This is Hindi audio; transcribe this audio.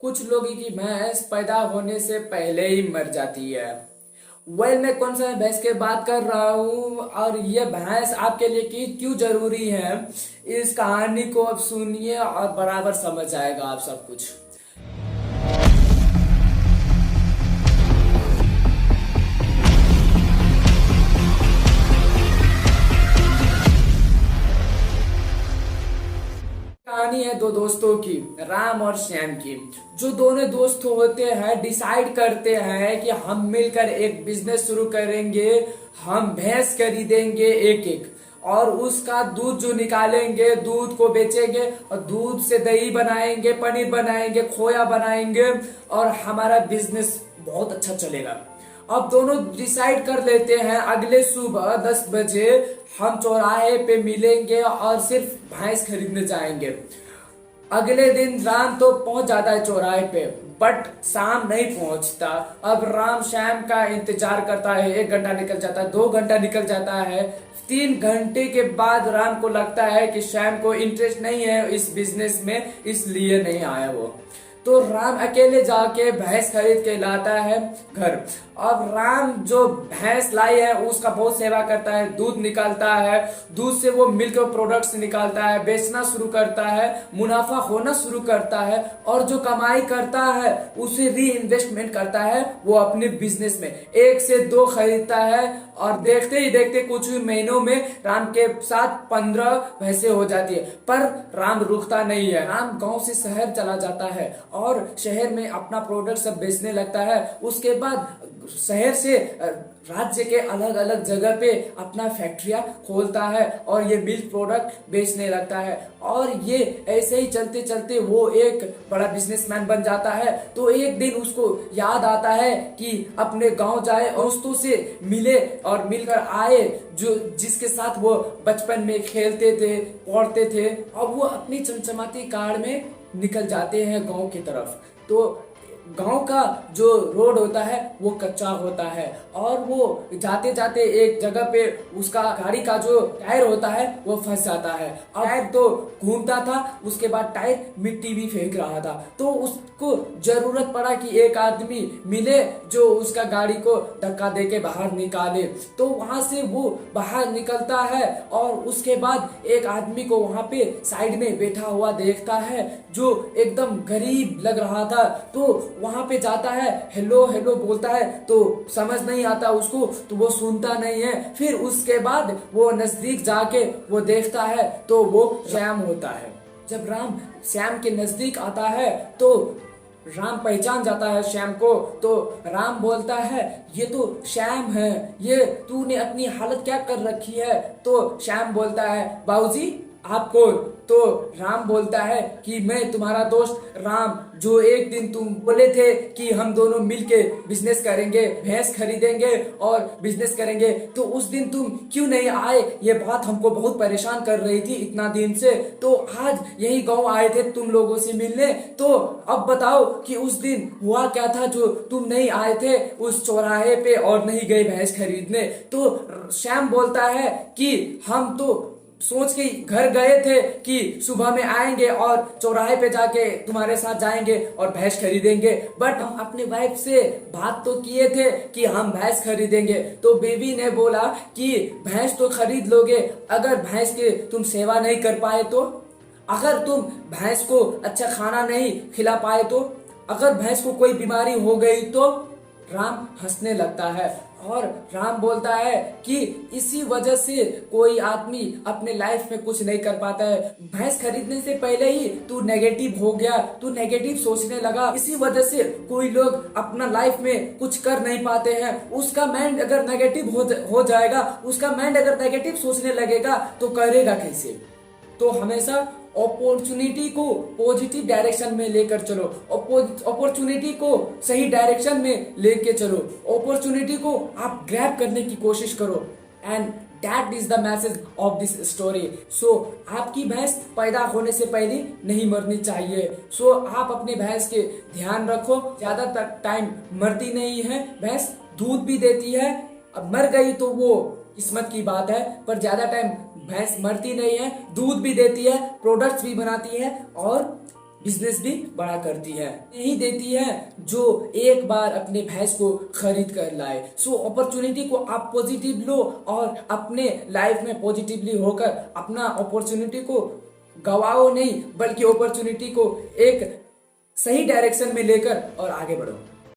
कुछ लोगों की भैंस पैदा होने से पहले ही मर जाती है। मैं कौन सा भैंस की बात कर रहा हूँ और ये भैंस आपके लिए क्यों जरूरी है, इस कहानी को अब सुनिए और बराबर समझ आएगा आप सब कुछ। कहानी है दो दोस्तों की, राम और श्याम की। जो दोनों दोस्त होते हैं डिसाइड करते हैं कि हम मिलकर एक बिजनेस शुरू करेंगे। हम भैंस खरीदेंगे एक एक और उसका दूध जो निकालेंगे दूध को बेचेंगे और दूध से दही बनाएंगे, पनीर बनाएंगे, खोया बनाएंगे और हमारा बिजनेस बहुत अच्छा चलेगा। अब दोनों डिसाइड कर लेते हैं अगले सुबह 10 बजे हम चौराहे पे मिलेंगे और सिर्फ भैंस खरीदने जाएंगे। अगले दिन राम तो पहुंच जाता है चौराहे पे, बट शाम नहीं पहुंचता। अब राम श्याम का इंतजार करता है, 1 घंटा निकल जाता है, 2 घंटा निकल जाता है। 3 घंटे के बाद राम को लगता है कि श्याम को इंटरेस्ट नहीं है इस बिजनेस में, इसलिए नहीं आया वो। तो राम अकेले जाके भैंस खरीद के लाता है घर। अब राम जो भैंस लाई है उसका बहुत सेवा करता है, दूध निकालता है, दूध से वो मिल्क प्रोडक्ट्स निकालता है, बेचना शुरू करता है, मुनाफा होना शुरू करता है और जो कमाई करता है उसे री इन्वेस्टमेंट करता है वो अपने बिजनेस में। 1 से 2 खरीदता है और देखते ही देखते कुछ ही महीनों में राम के साथ 15 भैंसे हो जाती है। पर राम रुकता नहीं है। राम गांव से शहर चला जाता है और शहर में अपना प्रोडक्ट सब बेचने लगता है। उसके बाद शहर से राज्य के अलग अलग जगह पे अपना फैक्ट्रियां खोलता है और ये मिल्क प्रोडक्ट बेचने लगता है। और ये ऐसे ही चलते चलते वो एक बड़ा बिजनेसमैन बन जाता है। तो एक दिन उसको याद आता है कि अपने गांव जाए, दोस्तों से मिले और मिलकर आए जो जिसके साथ वो बचपन में खेलते थे, पढ़ते थे। अब वो अपनी चमचमाती कार में निकल जाते हैं गांव की तरफ। तो गांव का जो रोड होता है वो कच्चा होता है और वो जाते जाते एक जगह पे उसका गाड़ी का जो टायर होता है वो फंस जाता है। अब टायर तो घूमता था, उसके बाद टायर मिट्टी भी फेंक रहा था। तो उसको जरूरत पड़ा कि एक आदमी मिले जो उसका गाड़ी को धक्का देके बाहर निकाले। तो वहां से वो बाहर निकलता है और उसके बाद एक आदमी को वहां पे साइड में बैठा हुआ देखता है जो एकदम गरीब लग रहा था। तो वहां पे जाता है, हेलो हेलो बोलता है, तो समझ नहीं आता उसको, तो वो सुनता नहीं है। फिर उसके बाद वो नजदीक जाके वो देखता है तो वो श्याम होता है। जब राम श्याम के नजदीक आता है तो राम पहचान जाता है श्याम को। तो राम बोलता है ये तो श्याम है, ये तूने अपनी हालत क्या कर रखी है। तो श्याम बोलता है बाबूजी आपको। तो राम बोलता है कि मैं तुम्हारा दोस्त राम, जो एक दिन तुम बोले थे कि हम दोनों मिलके बिजनेस करेंगे, भैंस खरीदेंगे और बिजनेस करेंगे। तो उस दिन तुम क्यों नहीं आए, ये बात हमको बहुत परेशान कर रही थी इतना दिन से। तो आज यही गांव आए थे तुम लोगों से मिलने। तो अब बताओ कि उस दिन हुआ क्या था जो तुम नहीं आए थे उस चौराहे पे और नहीं गए भैंस खरीदने। तो श्याम बोलता है कि हम तो सोच के घर गए थे कि सुबह में आएंगे और चौराहे पे जाके तुम्हारे साथ जाएंगे और भैंस खरीदेंगे, बट हम अपने वाइफ से बात तो किए थे कि हम भैंस खरीदेंगे। तो बेबी ने बोला कि भैंस तो खरीद लोगे, अगर भैंस के तुम सेवा नहीं कर पाए तो, अगर तुम भैंस को अच्छा खाना नहीं खिला पाए तो, अगर भैंस को कोई बीमारी हो गई तो। राम हंसने लगता है और राम बोलता है कि इसी वजह से कोई आदमी अपने लाइफ में कुछ नहीं कर पाता है। भैंस खरीदने से पहले ही तू नेगेटिव हो गया, तू नेगेटिव सोचने लगा, इसी वजह से कोई लोग अपना लाइफ में कुछ कर नहीं पाते हैं। उसका माइंड अगर नेगेटिव हो जाएगा, उसका माइंड अगर नेगेटिव सोचने लगेगा तो करेगा कैसे। तो हमेशा अपॉर्चुनिटी को पॉजिटिव डायरेक्शन में लेकर चलो, अपॉर्चुनिटी को सही डायरेक्शन में लेके चलो, अपॉर्चुनिटी को आप ग्रैब करने की कोशिश करो। And that is the message of this story. So आपकी भैंस पैदा होने से पहले नहीं मरनी चाहिए। सो आप अपनी भैंस के ध्यान रखो, ज्यादा तक टाइम मरती नहीं है भैंस, दूध भी देती है। अब मर गई तो वो किस्मत की बात है, पर ज्यादा टाइम भैंस मरती नहीं है, दूध भी देती है, प्रोडक्ट्स भी बनाती है और बिजनेस भी बड़ा करती है, नहीं देती है जो एक बार अपने भैंस को खरीद कर लाए। सो अपॉर्चुनिटी को आप पॉजिटिव लो और अपने लाइफ में पॉजिटिवली होकर अपना अपॉर्चुनिटी को गवाओ नहीं, बल्कि अपॉर्चुनिटी को एक सही डायरेक्शन में लेकर और आगे बढ़ो।